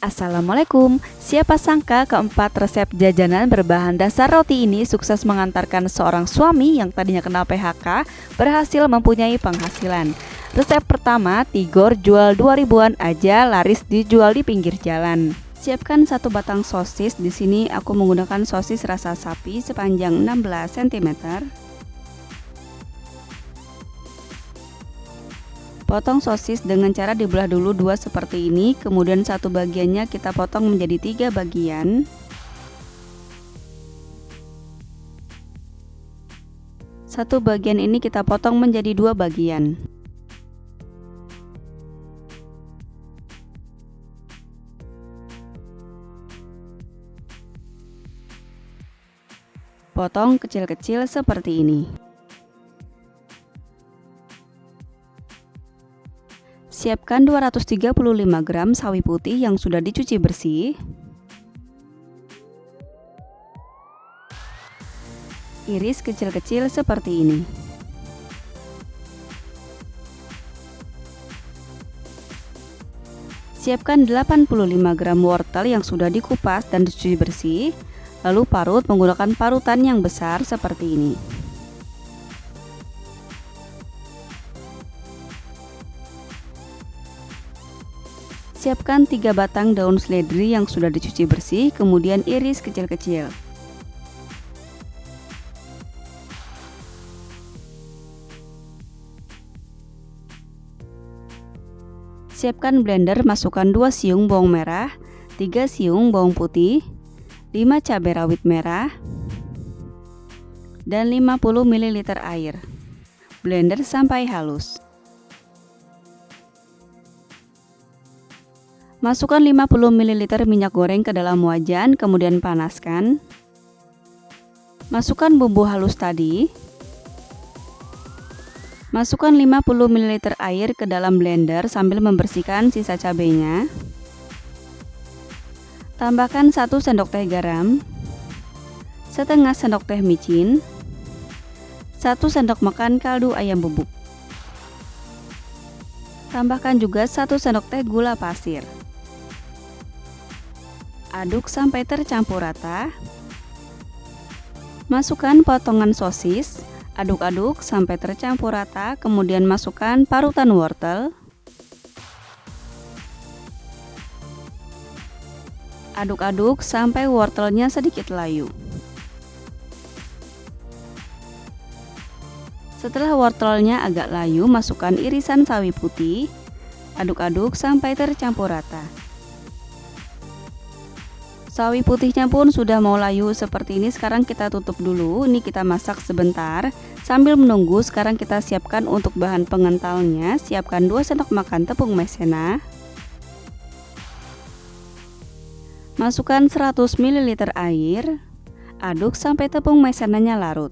Assalamualaikum. Siapa sangka keempat resep jajanan berbahan dasar roti ini sukses mengantarkan seorang suami yang tadinya kena PHK berhasil mempunyai penghasilan. Resep pertama, Tigor jual 2000-an aja laris dijual di pinggir jalan. Siapkan satu batang sosis. Di sini aku menggunakan sosis rasa sapi sepanjang 16 cm. Potong sosis dengan cara dibelah dulu dua seperti ini, kemudian satu bagiannya kita potong menjadi 3 bagian. Satu bagian ini kita potong menjadi 2 bagian. Potong kecil-kecil seperti ini. Siapkan 235 gram sawi putih yang sudah dicuci bersih. Iris kecil-kecil seperti ini. Siapkan 85 gram wortel yang sudah dikupas dan dicuci bersih. Lalu parut menggunakan parutan yang besar seperti ini. Siapkan 3 batang daun seledri yang sudah dicuci bersih, kemudian iris kecil-kecil. Siapkan blender, masukkan 2 siung bawang merah, 3 siung bawang putih, 5 cabai rawit merah, dan 50 ml air. Blender sampai halus. Masukkan 50 ml minyak goreng ke dalam wajan, kemudian panaskan. Masukkan bumbu halus tadi. Masukkan 50 ml air ke dalam blender sambil membersihkan sisa cabenya. Tambahkan 1 sendok teh garam, setengah sendok teh micin, 1 sendok makan kaldu ayam bubuk. Tambahkan juga 1 sendok teh gula pasir. Aduk sampai tercampur rata. Masukkan potongan sosis, aduk-aduk sampai tercampur rata, kemudian masukkan parutan wortel. Aduk-aduk sampai wortelnya sedikit layu. Setelah wortelnya agak layu, masukkan irisan sawi putih. Aduk-aduk sampai tercampur rata. Sawi putihnya pun sudah mau layu seperti ini. Sekarang kita tutup dulu. Ini kita masak sebentar. Sambil menunggu, sekarang kita siapkan untuk bahan pengentalnya. Siapkan 2 sendok makan tepung maizena. Masukkan 100 ml air. Aduk sampai tepung maizenanya larut.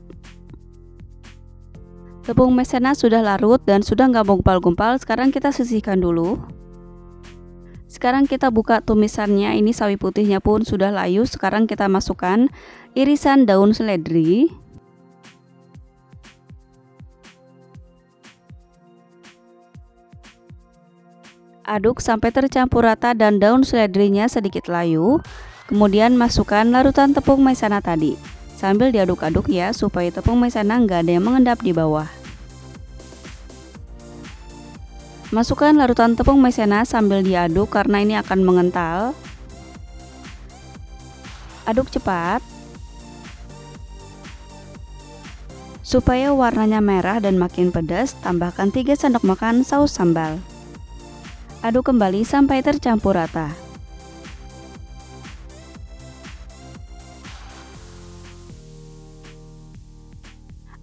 Tepung maizena sudah larut dan sudah nggak mau gumpal-gumpal. Sekarang kita sisihkan dulu. Sekarang kita buka tumisannya. Ini sawi putihnya pun sudah layu. Sekarang kita masukkan irisan daun seledri. Aduk sampai tercampur rata dan daun seledrinya sedikit layu. Kemudian masukkan larutan tepung maizena tadi. Sambil diaduk-aduk ya, supaya tepung maizena nggak ada yang mengendap di bawah. Masukkan larutan tepung maizena sambil diaduk karena ini akan mengental. Aduk cepat supaya warnanya merah dan makin pedas. Tambahkan 3 sendok makan saus sambal. Aduk kembali sampai tercampur rata.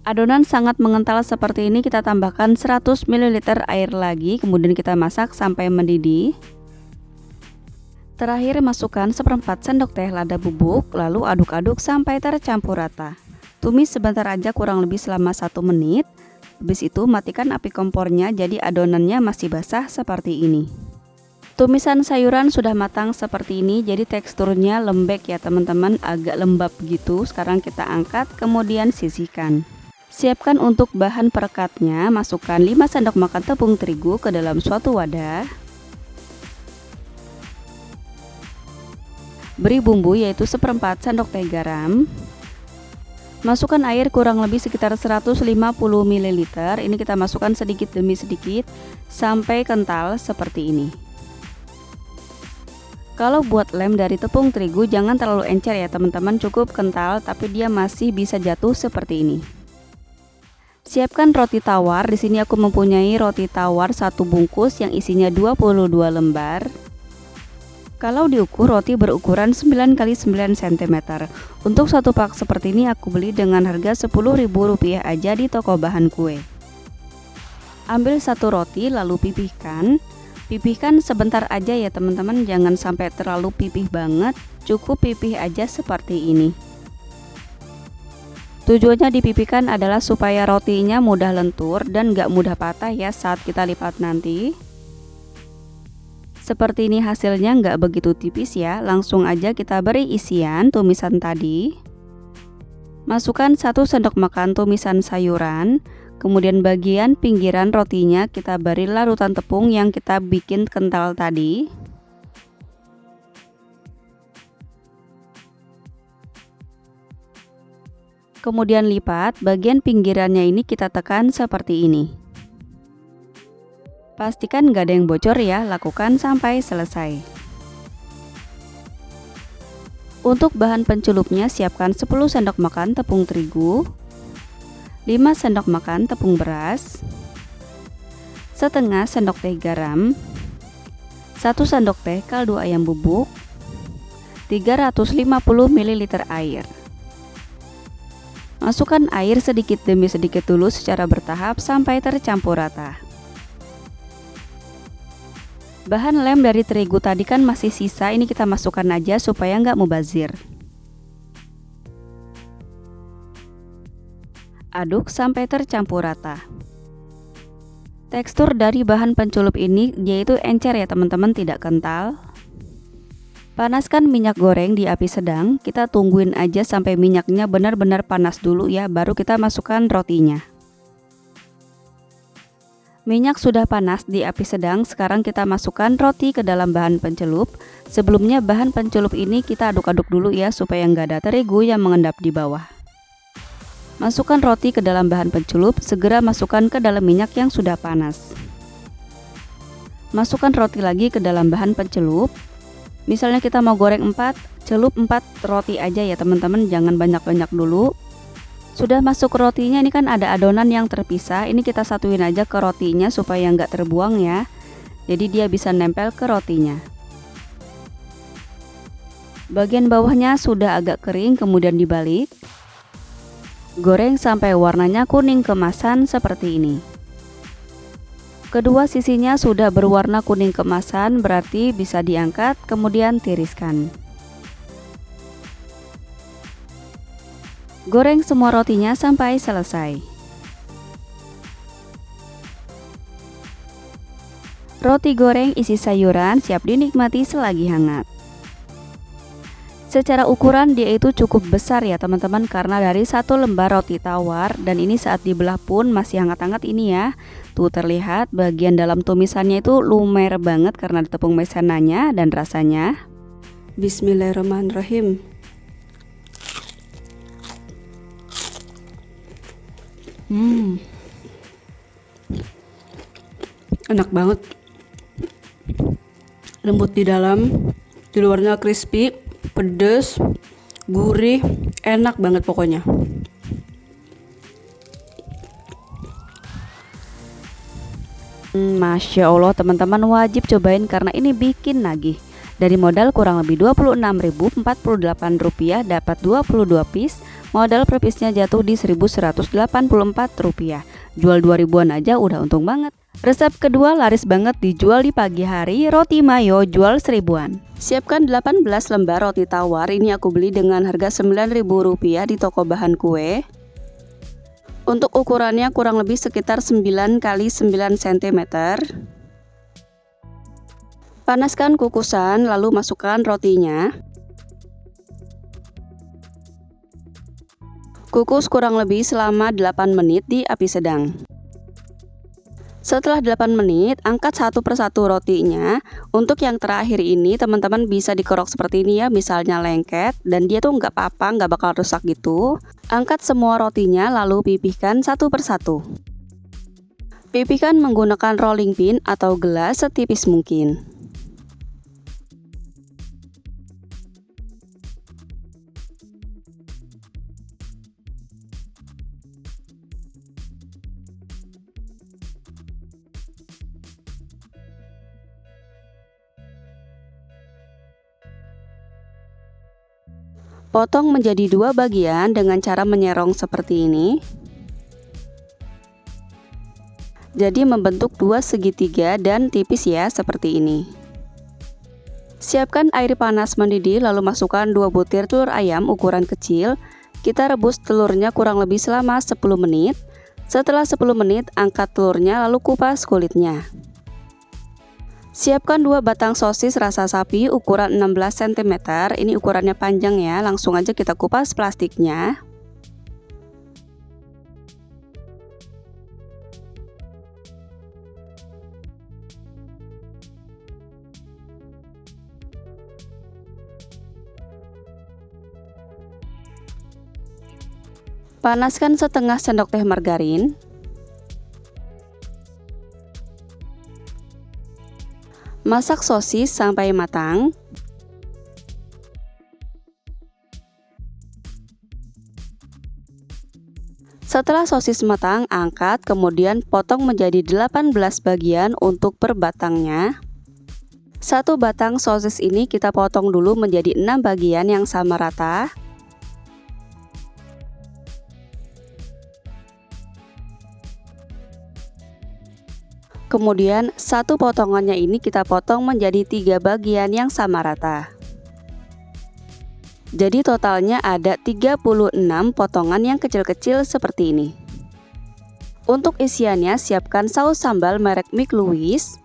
Adonan sangat mengental seperti ini, kita tambahkan 100 ml air lagi, kemudian kita masak sampai mendidih. Terakhir masukkan 1/4 sendok teh lada bubuk, lalu aduk-aduk sampai tercampur rata. Tumis sebentar aja, kurang lebih selama 1 menit. Habis itu matikan api kompornya, jadi adonannya masih basah seperti ini. Tumisan sayuran sudah matang seperti ini, jadi teksturnya lembek ya teman-teman, agak lembab gitu. Sekarang kita angkat, kemudian sisihkan. Siapkan untuk bahan perekatnya, masukkan 5 sendok makan tepung terigu ke dalam suatu wadah. Beri bumbu yaitu 1/4 sendok teh garam. Masukkan air kurang lebih sekitar 150 ml. Ini kita masukkan sedikit demi sedikit sampai kental seperti ini. Kalau buat lem dari tepung terigu jangan terlalu encer ya teman-teman, cukup kental tapi dia masih bisa jatuh seperti ini. Siapkan roti tawar. Di sini aku mempunyai roti tawar 1 bungkus yang isinya 22 lembar. Kalau diukur, roti berukuran 9 x 9 cm. Untuk satu pak seperti ini aku beli dengan harga Rp10.000 aja di toko bahan kue. Ambil satu roti lalu pipihkan. Pipihkan sebentar aja ya teman-teman, jangan sampai terlalu pipih banget, cukup pipih aja seperti ini. Tujuannya dipipihkan adalah supaya rotinya mudah lentur dan gak mudah patah ya saat kita lipat nanti. Seperti ini hasilnya, nggak begitu tipis ya. Langsung aja kita beri isian tumisan tadi. Masukkan 1 sendok makan tumisan sayuran. Kemudian bagian pinggiran rotinya kita beri larutan tepung yang kita bikin kental tadi. Kemudian lipat, bagian pinggirannya ini kita tekan seperti ini. Pastikan gak ada yang bocor ya, lakukan sampai selesai. Untuk bahan pencelupnya siapkan 10 sendok makan tepung terigu, 5 sendok makan tepung beras, setengah sendok teh garam, 1 sendok teh kaldu ayam bubuk, 350 ml air. Masukkan air sedikit demi sedikit dulu secara bertahap sampai tercampur rata. Bahan lem dari terigu tadi kan masih sisa, ini kita masukkan aja supaya nggak mubazir. Aduk sampai tercampur rata. Tekstur dari bahan pencelup ini yaitu encer ya teman-teman, tidak kental. Panaskan minyak goreng di api sedang, kita tungguin aja sampai minyaknya benar-benar panas dulu ya, baru kita masukkan rotinya. Minyak sudah panas di api sedang, sekarang kita masukkan roti ke dalam bahan pencelup. Sebelumnya bahan pencelup ini kita aduk-aduk dulu ya, supaya nggak ada terigu yang mengendap di bawah. Masukkan roti ke dalam bahan pencelup, segera masukkan ke dalam minyak yang sudah panas. Masukkan roti lagi ke dalam bahan pencelup. Misalnya kita mau goreng 4, celup 4 roti aja ya teman-teman, jangan banyak-banyak dulu. Sudah masuk rotinya, ini kan ada adonan yang terpisah, ini kita satuin aja ke rotinya supaya nggak terbuang ya. Jadi dia bisa nempel ke rotinya. Bagian bawahnya sudah agak kering, kemudian dibalik. Goreng sampai warnanya kuning keemasan seperti ini. Kedua sisinya sudah berwarna kuning keemasan, berarti bisa diangkat, kemudian tiriskan. Goreng semua rotinya sampai selesai. Roti goreng isi sayuran siap dinikmati selagi hangat. Secara ukuran dia itu cukup besar ya teman-teman, karena dari 1 lembar roti tawar, dan ini saat dibelah pun masih hangat-hangat ini ya. Tuh terlihat bagian dalam tumisannya itu lumer banget karena ada tepung maizenanya dan rasanya. Bismillahirrahmanirrahim. Enak banget, lembut di dalam, di luarnya crispy, pedas, gurih, enak banget pokoknya. Masya Allah teman-teman, wajib cobain karena ini bikin nagih. Dari modal kurang lebih Rp26.048 dapat 22 piece. Modal per piece-nya jatuh di Rp1.184. Jual 2.000-an aja udah untung banget. Resep kedua laris banget, dijual di pagi hari, roti mayo jual 1.000-an. Siapkan 18 lembar roti tawar, ini aku beli dengan harga Rp9.000 di toko bahan kue. Untuk ukurannya kurang lebih sekitar 9 x 9 cm. Panaskan kukusan lalu masukkan rotinya. Kukus kurang lebih selama 8 menit di api sedang. Setelah 8 menit, angkat satu persatu rotinya. Untuk yang terakhir ini teman-teman bisa dikerok seperti ini ya, misalnya lengket, dan dia tuh nggak apa-apa, nggak bakal rusak gitu. Angkat semua rotinya lalu pipihkan satu persatu. Pipihkan menggunakan rolling pin atau gelas setipis mungkin. Potong menjadi dua bagian dengan cara menyerong seperti ini. Jadi membentuk dua segitiga dan tipis ya, seperti ini. Siapkan air panas mendidih lalu masukkan 2 butir telur ayam ukuran kecil. Kita rebus telurnya kurang lebih selama 10 menit. Setelah 10 menit, angkat telurnya lalu kupas kulitnya. Siapkan 2 batang sosis rasa sapi ukuran 16 cm. Ini ukurannya panjang ya, langsung aja kita kupas plastiknya. Panaskan setengah sendok teh margarin. Masak sosis sampai matang. Setelah sosis matang, angkat, kemudian potong menjadi 18 bagian untuk per batangnya. Satu batang sosis ini kita potong dulu menjadi 6 bagian yang sama rata. Kemudian satu potongannya ini kita potong menjadi 3 bagian yang sama rata. Jadi totalnya ada 36 potongan yang kecil-kecil seperti ini. Untuk isiannya siapkan saus sambal merek Mike Louis.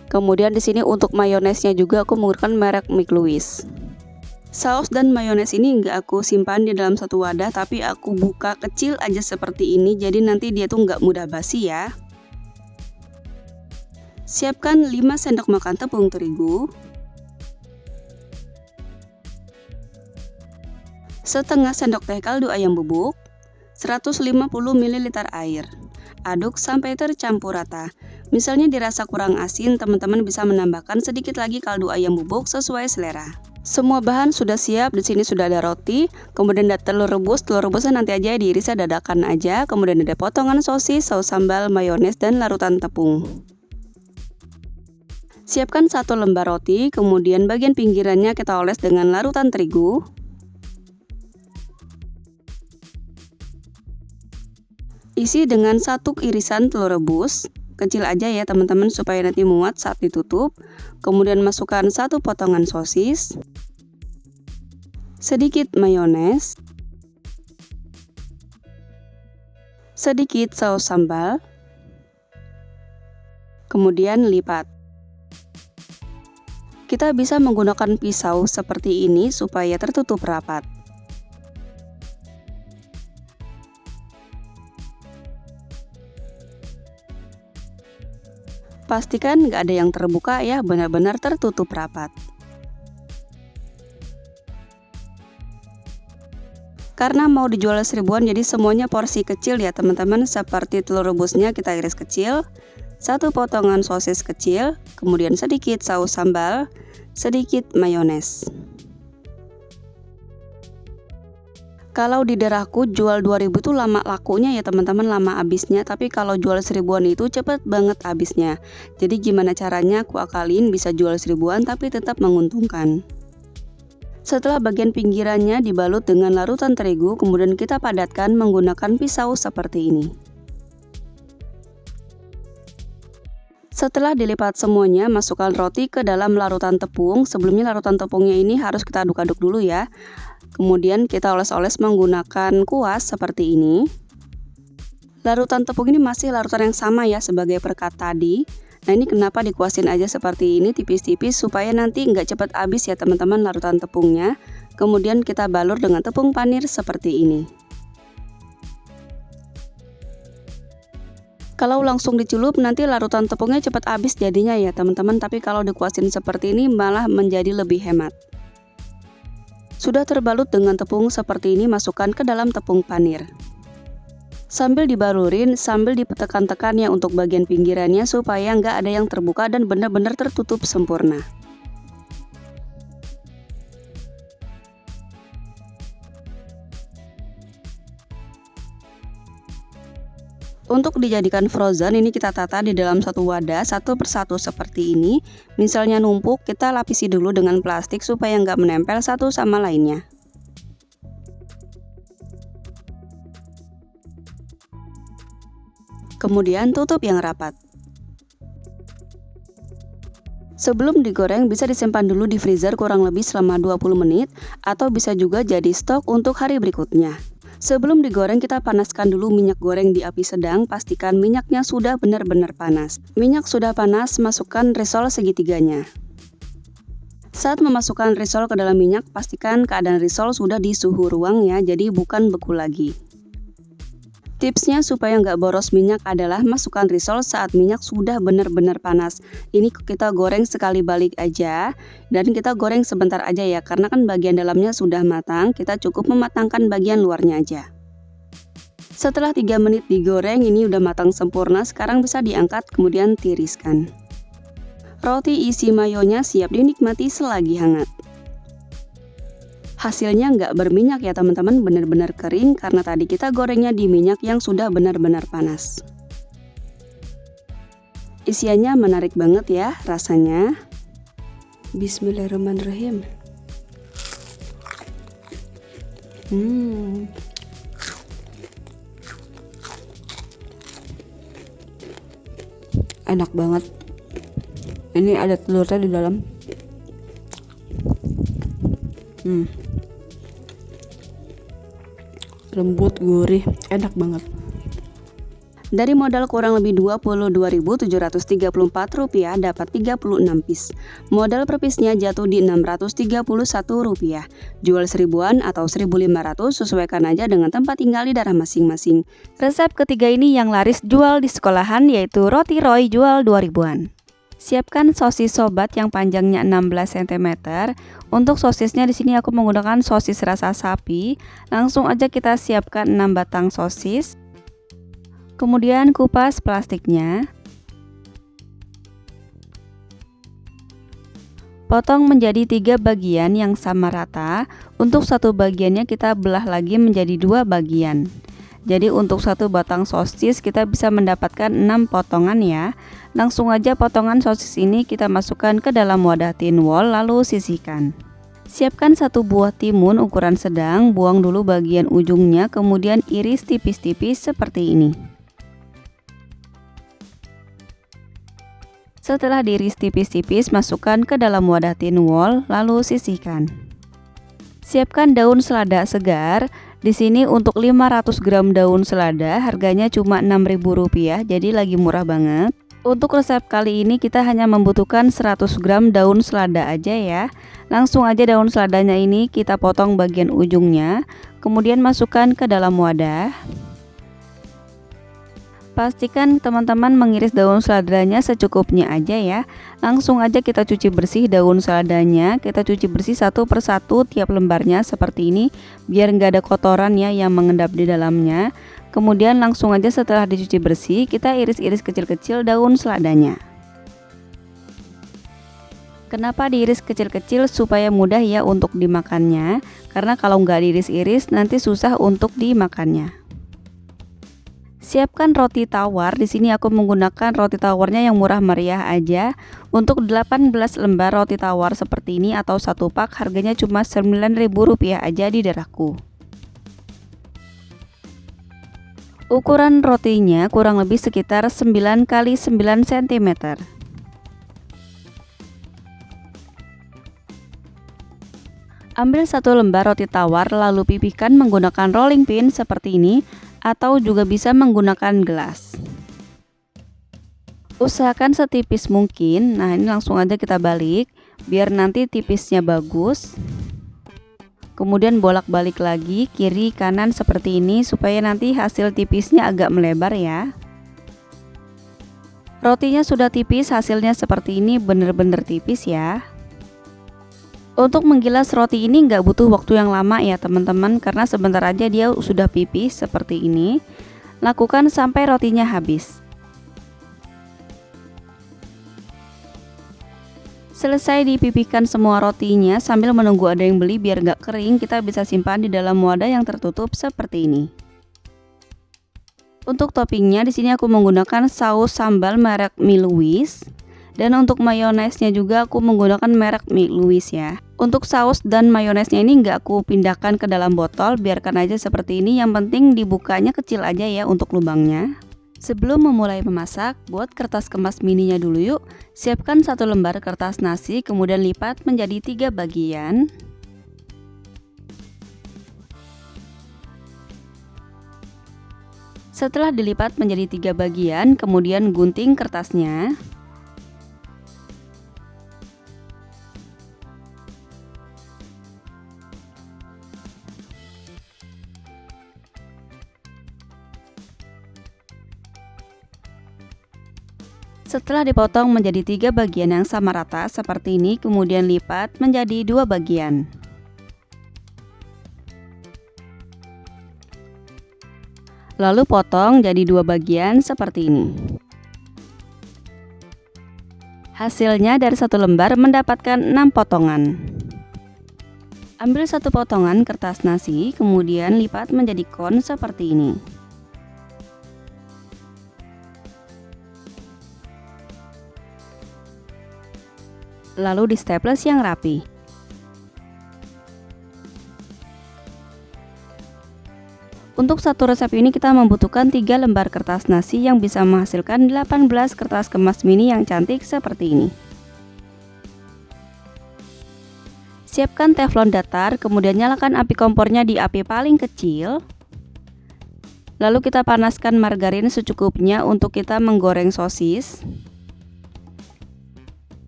Kemudian di sini untuk mayonesnya juga aku menggunakan merek Mike Louis. Saus dan mayones ini nggak aku simpan di dalam satu wadah, tapi aku buka kecil aja seperti ini, jadi nanti dia tuh nggak mudah basi ya. Siapkan 5 sendok makan tepung terigu, setengah sendok teh kaldu ayam bubuk, 150 ml air. Aduk sampai tercampur rata. Misalnya dirasa kurang asin, teman-teman bisa menambahkan sedikit lagi kaldu ayam bubuk sesuai selera. Semua bahan sudah siap, di sini sudah ada roti, kemudian ada telur rebus. Telur rebusnya nanti aja diirisnya dadakan aja, kemudian ada potongan sosis, saus sambal, mayones, dan larutan tepung. Siapkan 1 lembar roti, kemudian bagian pinggirannya kita oles dengan larutan terigu. Isi dengan 1 irisan telur rebus, kecil aja ya teman-teman supaya nanti muat saat ditutup. Kemudian masukkan 1 potongan sosis, sedikit mayones, sedikit saus sambal, kemudian lipat. Kita bisa menggunakan pisau seperti ini supaya tertutup rapat. Pastikan nggak ada yang terbuka ya, benar-benar tertutup rapat. Karena mau dijual 1000-an, jadi semuanya porsi kecil ya teman-teman. Seperti telur rebusnya kita iris kecil, 1 potongan sosis kecil, kemudian sedikit saus sambal, sedikit mayones. Kalau di daerahku jual 2000 tuh lama lakunya ya teman-teman, lama habisnya. Tapi kalau jual 1000-an itu cepet banget habisnya. Jadi gimana caranya aku akalin bisa jual 1000-an tapi tetap menguntungkan. Setelah bagian pinggirannya dibalut dengan larutan terigu, kemudian kita padatkan menggunakan pisau seperti ini. Setelah dilipat semuanya, masukkan roti ke dalam larutan tepung. Sebelumnya larutan tepungnya ini harus kita aduk-aduk dulu ya. Kemudian kita oles-oles menggunakan kuas seperti ini. Larutan tepung ini masih larutan yang sama ya sebagai perekat tadi. Nah ini kenapa dikuasin aja seperti ini tipis-tipis supaya nanti nggak cepat habis ya teman-teman larutan tepungnya. Kemudian kita balur dengan tepung panir seperti ini. Kalau langsung dicelup nanti larutan tepungnya cepat habis jadinya ya teman-teman, tapi kalau dikuasin seperti ini malah menjadi lebih hemat. Sudah terbalut dengan tepung seperti ini, masukkan ke dalam tepung panir. Sambil dibalurin, sambil ditekan-tekan ya untuk bagian pinggirannya supaya nggak ada yang terbuka dan benar-benar tertutup sempurna. Untuk dijadikan frozen ini kita tata di dalam satu wadah satu persatu seperti ini. Misalnya numpuk, kita lapisi dulu dengan plastik supaya nggak menempel satu sama lainnya. Kemudian tutup yang rapat. Sebelum digoreng bisa disimpan dulu di freezer kurang lebih selama 20 menit atau bisa juga jadi stok untuk hari berikutnya. Sebelum digoreng kita panaskan dulu minyak goreng di api sedang, pastikan minyaknya sudah benar-benar panas. Minyak sudah panas, masukkan risol segitiganya. Saat memasukkan risol ke dalam minyak, pastikan keadaan risol sudah di suhu ruang ya, jadi bukan beku lagi. Tipsnya supaya nggak boros minyak adalah masukkan risol saat minyak sudah benar-benar panas. Ini kita goreng sekali balik aja dan kita goreng sebentar aja ya, karena kan bagian dalamnya sudah matang, kita cukup mematangkan bagian luarnya aja. Setelah 3 menit digoreng ini udah matang sempurna, sekarang bisa diangkat kemudian tiriskan. Roti isi mayonya siap dinikmati selagi hangat. Hasilnya nggak berminyak ya teman-teman, benar-benar kering karena tadi kita gorengnya di minyak yang sudah benar-benar panas. Isiannya menarik banget ya rasanya. Bismillahirrahmanirrahim. Enak banget. Ini ada telurnya di dalam. Lembut, gurih, enak banget. Dari modal kurang lebih Rp22.734 dapat 36 piece. Modal per piece-nya jatuh di Rp631. Jual 1000-an atau 1.500 sesuaikan aja dengan tempat tinggal di daerah masing-masing. Resep ketiga ini yang laris jual di sekolahan yaitu roti Roy jual 2000-an. Siapkan sosis sobat yang panjangnya 16 cm. Untuk sosisnya di sini aku menggunakan sosis rasa sapi. Langsung aja kita siapkan 6 batang sosis. Kemudian kupas plastiknya. Potong menjadi 3 bagian yang sama rata. Untuk satu bagiannya kita belah lagi menjadi 2 bagian. Jadi untuk satu batang sosis kita bisa mendapatkan 6 potongan ya. Langsung aja potongan sosis ini kita masukkan ke dalam wadah tin wall lalu sisihkan. Siapkan 1 buah timun ukuran sedang, buang dulu bagian ujungnya, kemudian iris tipis-tipis seperti ini. Setelah diiris tipis-tipis, masukkan ke dalam wadah tin wall lalu sisihkan. Siapkan daun selada segar. Di sini untuk 500 gram daun selada harganya cuma Rp6.000, jadi lagi murah banget. Untuk resep kali ini kita hanya membutuhkan 100 gram daun selada aja ya. Langsung aja daun seladanya ini kita potong bagian ujungnya, kemudian masukkan ke dalam wadah. Pastikan teman-teman mengiris daun seladanya secukupnya aja ya. Langsung aja kita cuci bersih daun seladanya. Kita cuci bersih satu persatu tiap lembarnya seperti ini, biar nggak ada kotoran ya yang mengendap di dalamnya. Kemudian langsung aja setelah dicuci bersih, kita iris-iris kecil-kecil daun seladanya. Kenapa diiris kecil-kecil? Supaya mudah ya untuk dimakannya. Karena kalau nggak diiris-iris nanti susah untuk dimakannya. Siapkan roti tawar. Di sini aku menggunakan roti tawarnya yang murah meriah aja. Untuk 18 lembar roti tawar seperti ini atau 1 pak harganya cuma Rp9.000 aja di daerahku. Ukuran rotinya kurang lebih sekitar 9 x 9 cm. Ambil 1 lembar roti tawar lalu pipihkan menggunakan rolling pin seperti ini, atau juga bisa menggunakan gelas. Usahakan setipis mungkin. Nah, ini langsung aja kita balik biar nanti tipisnya bagus. Kemudian bolak-balik lagi kiri kanan seperti ini supaya nanti hasil tipisnya agak melebar ya. Rotinya sudah tipis, hasilnya seperti ini, bener-bener tipis ya. Untuk menggilas roti ini nggak butuh waktu yang lama ya teman-teman, karena sebentar aja dia sudah pipis seperti ini. Lakukan sampai rotinya habis. Selesai dipipihkan semua rotinya, sambil menunggu ada yang beli biar nggak kering, kita bisa simpan di dalam wadah yang tertutup seperti ini. Untuk toppingnya di sini aku menggunakan saus sambal merek Mie Louis, dan untuk mayonesnya juga aku menggunakan merek Mie Louis ya. Untuk saus dan mayonesnya ini nggak aku pindahkan ke dalam botol, biarkan aja seperti ini. Yang penting dibukanya kecil aja ya untuk lubangnya. Sebelum memulai memasak, buat kertas kemas mininya dulu yuk. Siapkan 1 lembar kertas nasi, kemudian lipat menjadi 3 bagian. Setelah dilipat menjadi 3 bagian, kemudian gunting kertasnya. Setelah dipotong menjadi 3 bagian yang sama rata seperti ini, kemudian lipat menjadi 2 bagian. Lalu potong jadi 2 bagian seperti ini. Hasilnya dari 1 lembar mendapatkan 6 potongan. Ambil 1 potongan kertas nasi, kemudian lipat menjadi kon seperti ini. Lalu di staples yang rapi. Untuk satu resep ini kita membutuhkan 3 lembar kertas nasi yang bisa menghasilkan 18 kertas kemas mini yang cantik seperti ini. Siapkan teflon datar, kemudian nyalakan api kompornya di api paling kecil. Lalu kita panaskan margarin secukupnya untuk kita menggoreng sosis.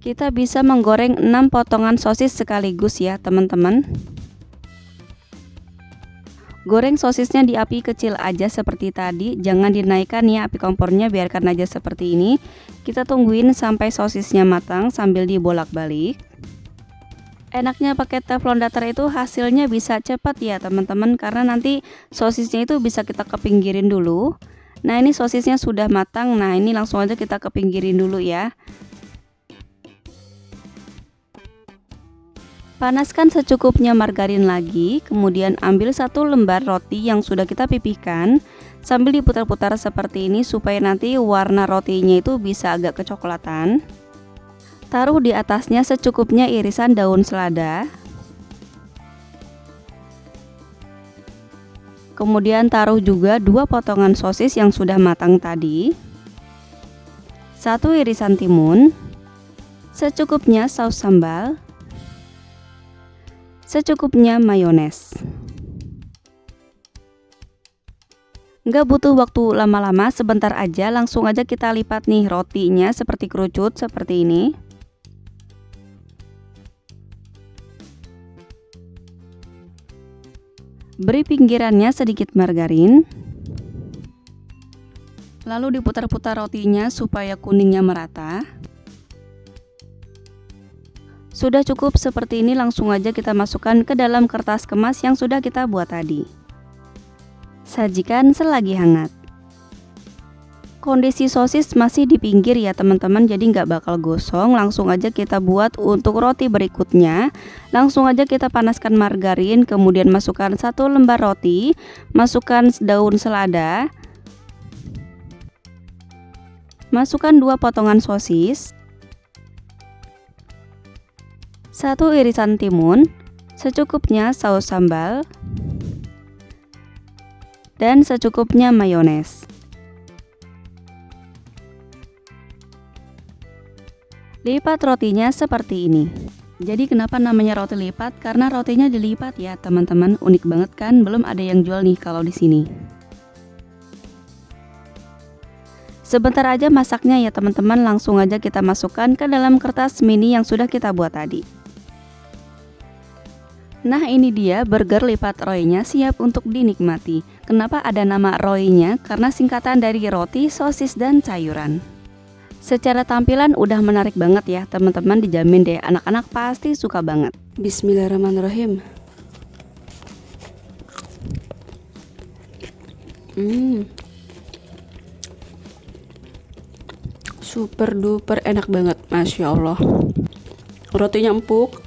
Kita bisa menggoreng 6 potongan sosis sekaligus ya teman-teman. Goreng sosisnya di api kecil aja seperti tadi, jangan dinaikkan ya api kompornya, biarkan aja seperti ini. Kita tungguin sampai sosisnya matang sambil dibolak-balik. Enaknya pakai teflon datar itu hasilnya bisa cepat ya teman-teman, karena nanti sosisnya itu bisa kita kepinggirin dulu. Nah ini sosisnya sudah matang, nah ini langsung aja kita kepinggirin dulu ya. Panaskan secukupnya margarin lagi, kemudian ambil 1 lembar roti yang sudah kita pipihkan, sambil diputar-putar seperti ini supaya nanti warna rotinya itu bisa agak kecoklatan. Taruh di atasnya secukupnya irisan daun selada. Kemudian taruh juga 2 potongan sosis yang sudah matang tadi. 1 irisan timun. Secukupnya saus sambal. Secukupnya mayones. Nggak butuh waktu lama-lama, sebentar aja, langsung aja kita lipat nih rotinya seperti kerucut seperti ini. Beri pinggirannya sedikit margarin. Lalu diputar-putar rotinya supaya kuningnya merata. Sudah cukup seperti ini, langsung aja kita masukkan ke dalam kertas kemas yang sudah kita buat tadi. Sajikan selagi hangat. Kondisi sosis masih di pinggir ya teman-teman, jadi nggak bakal gosong. Langsung aja kita buat untuk roti berikutnya. Langsung aja kita panaskan margarin, kemudian masukkan 1 lembar roti, masukkan daun selada, masukkan 2 potongan sosis, 1 irisan timun, secukupnya saus sambal, dan secukupnya mayones. Lipat rotinya seperti ini. Jadi kenapa namanya roti lipat? Karena rotinya dilipat ya teman-teman. Unik banget kan? Belum ada yang jual nih kalau di sini. Sebentar aja masaknya ya teman-teman, langsung aja kita masukkan ke dalam kertas mini yang sudah kita buat tadi. Nah ini dia burger lipat Roy-nya siap untuk dinikmati. Kenapa ada nama Roy-nya? Karena singkatan dari roti, sosis, dan sayuran. Secara tampilan udah menarik banget ya teman-teman, dijamin deh anak-anak pasti suka banget. Bismillahirrahmanirrahim. Super duper enak banget, Masya Allah. Rotinya empuk,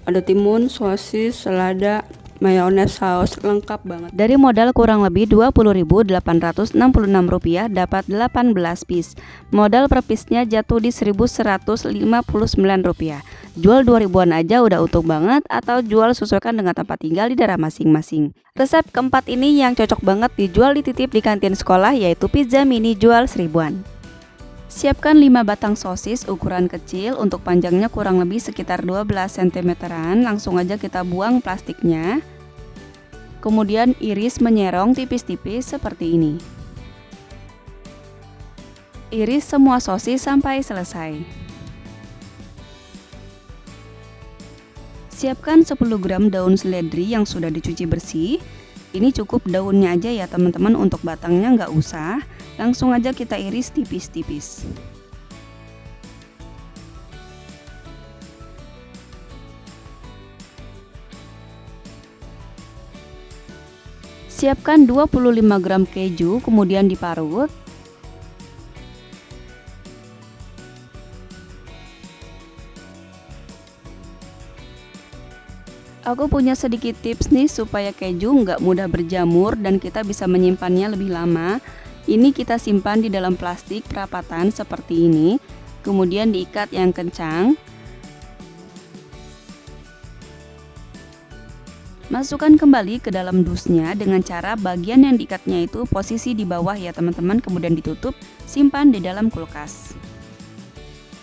ada timun, sosis, selada, mayones, saus, lengkap banget. Dari modal kurang lebih Rp20.866 dapat 18 piece. Modal per piece-nya jatuh di Rp1.159. Jual 2.000-an aja udah utuh banget, atau jual sesuaikan dengan tempat tinggal di daerah masing-masing. Resep keempat ini yang cocok banget dijual dititip di kantin sekolah, yaitu pizza mini jual 1.000-an. Siapkan 5 batang sosis ukuran kecil, untuk panjangnya kurang lebih sekitar 12 cm-an. Langsung aja kita buang plastiknya. Kemudian iris menyerong tipis-tipis seperti ini. Iris semua sosis sampai selesai. Siapkan 10 gram daun seledri yang sudah dicuci bersih. Ini cukup daunnya aja ya teman-teman, untuk batangnya nggak usah. Langsung aja kita iris tipis-tipis. Siapkan 25 gram keju, kemudian diparut. Aku punya sedikit tips nih supaya keju nggak mudah berjamur dan kita bisa menyimpannya lebih lama. Ini kita simpan di dalam plastik perapatan seperti ini, kemudian diikat yang kencang. Masukkan kembali ke dalam dusnya dengan cara bagian yang diikatnya itu posisi di bawah ya teman-teman, kemudian ditutup, simpan di dalam kulkas.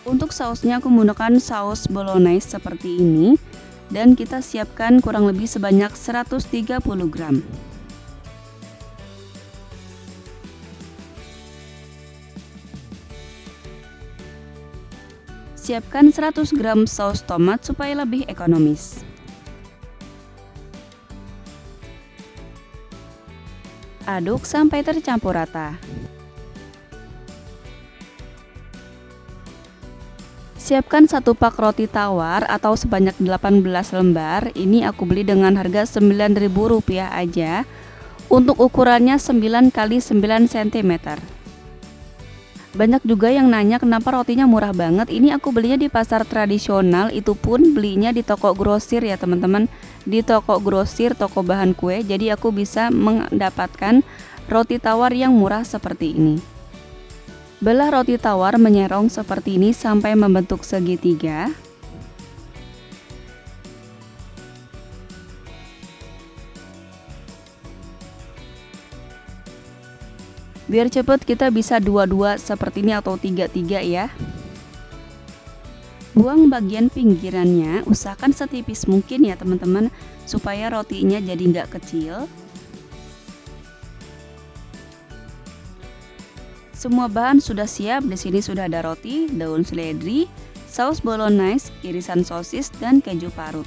Untuk sausnya aku menggunakan saus bolognese seperti ini. Dan kita siapkan kurang lebih sebanyak 130 gram. Siapkan 100 gram saus tomat supaya lebih ekonomis. Aduk sampai tercampur rata. Siapkan 1 pak roti tawar atau sebanyak 18 lembar. Ini aku beli dengan harga Rp9.000 aja. Untuk ukurannya 9 x 9 cm. Banyak juga yang nanya kenapa rotinya murah banget. Ini aku belinya di pasar tradisional, itu pun belinya di toko grosir ya teman-teman. Di toko grosir, toko bahan kue. Jadi aku bisa mendapatkan roti tawar yang murah seperti ini. Belah roti tawar menyerong seperti ini sampai membentuk segitiga. Biar cepet kita bisa dua-dua seperti ini atau tiga-tiga ya. Buang bagian pinggirannya, usahakan setipis mungkin ya teman-teman, supaya rotinya jadi nggak kecil. Semua bahan sudah siap. Di sini sudah ada roti, daun seledri, saus bolognese, irisan sosis, dan keju parut.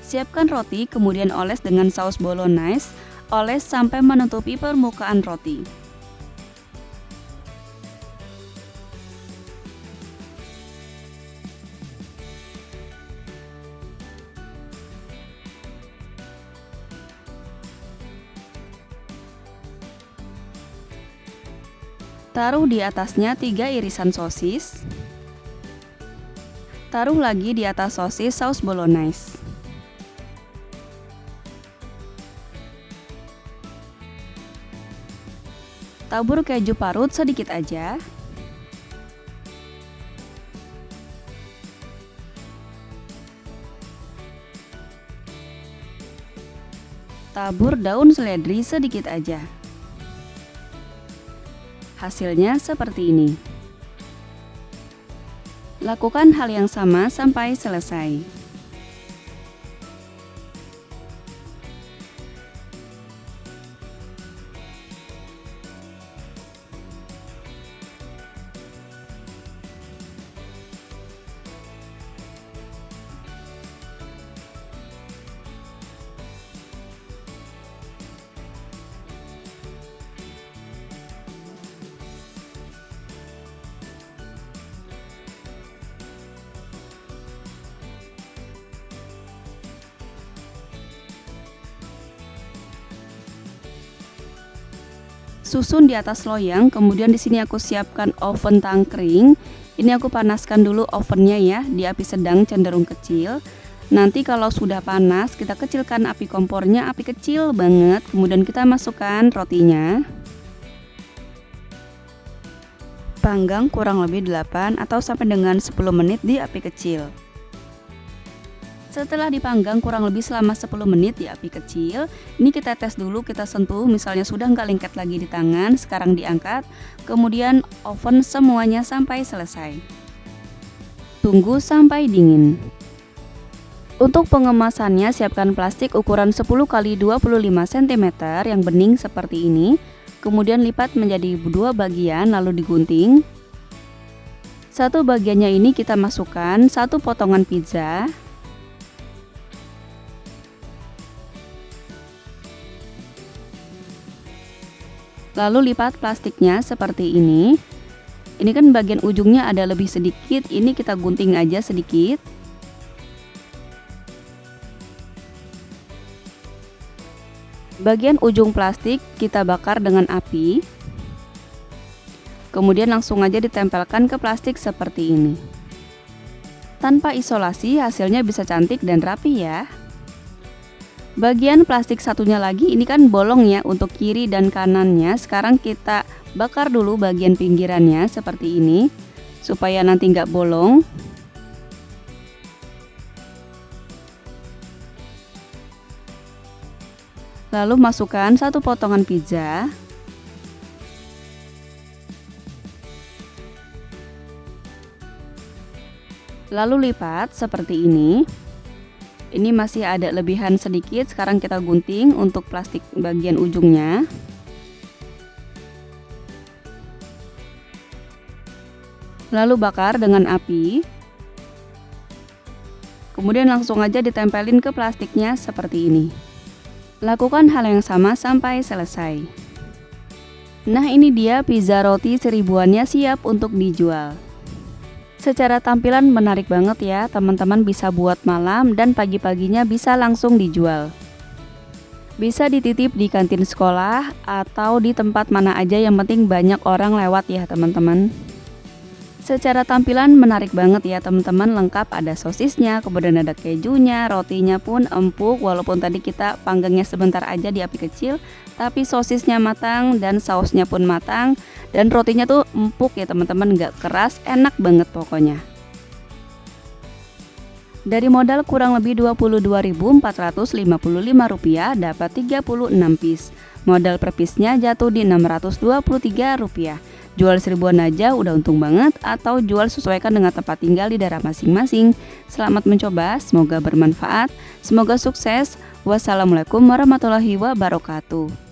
Siapkan roti, kemudian oles dengan saus bolognese. Oles sampai menutupi permukaan roti. Taruh di atasnya 3 irisan sosis. Taruh lagi di atas sosis saus bolognese. Tabur keju parut sedikit aja. Tabur daun seledri sedikit aja. Hasilnya seperti ini. Lakukan hal yang sama sampai selesai. Susun di atas loyang, kemudian di sini aku siapkan oven tangkring. Ini aku panaskan dulu ovennya ya, di api sedang cenderung kecil. Nanti kalau sudah panas, kita kecilkan api kompornya, api kecil banget. Kemudian kita masukkan rotinya. Panggang kurang lebih 8 atau sampai dengan 10 menit di api kecil. Setelah dipanggang kurang lebih selama 10 menit di api kecil, ini kita tes dulu, kita sentuh, misalnya sudah nggak lengket lagi di tangan, sekarang diangkat, kemudian oven semuanya sampai selesai. Tunggu sampai dingin. Untuk pengemasannya, siapkan plastik ukuran 10 x 25 cm yang bening seperti ini, kemudian lipat menjadi 2 bagian lalu digunting. Satu bagiannya ini kita masukkan 1 potongan pizza. Lalu lipat plastiknya seperti ini. Ini kan bagian ujungnya ada lebih sedikit, ini kita gunting aja sedikit. Bagian ujung plastik kita bakar dengan api. Kemudian langsung aja ditempelkan ke plastik seperti ini. Tanpa isolasi hasilnya bisa cantik dan rapi ya. Bagian plastik satunya lagi ini kan bolong ya untuk kiri dan kanannya. Sekarang kita bakar dulu bagian pinggirannya seperti ini supaya nanti nggak bolong. Lalu masukkan 1 potongan pizza. Lalu lipat seperti ini. Ini masih ada lebihan sedikit, sekarang kita gunting untuk plastik bagian ujungnya. Lalu bakar dengan api. Kemudian langsung aja ditempelin ke plastiknya seperti ini. Lakukan hal yang sama sampai selesai. Nah, ini dia pizza roti seribuannya siap untuk dijual. Secara tampilan menarik banget ya, teman-teman bisa buat malam dan pagi-paginya bisa langsung dijual. Bisa dititip di kantin sekolah atau di tempat mana aja, yang penting banyak orang lewat ya teman-teman. Secara tampilan menarik banget ya teman-teman, lengkap ada sosisnya, kemudian ada kejunya, rotinya pun empuk walaupun tadi kita panggangnya sebentar aja di api kecil, tapi sosisnya matang dan sausnya pun matang dan rotinya tuh empuk ya teman-teman, nggak keras, enak banget pokoknya. Dari modal kurang lebih Rp22.455 dapat 36 piece. Modal per piece-nya jatuh di Rp623. Jual seribuan aja udah untung banget, atau jual sesuaikan dengan tempat tinggal di daerah masing-masing. Selamat mencoba, semoga bermanfaat, semoga sukses. Wassalamualaikum warahmatullahi wabarakatuh.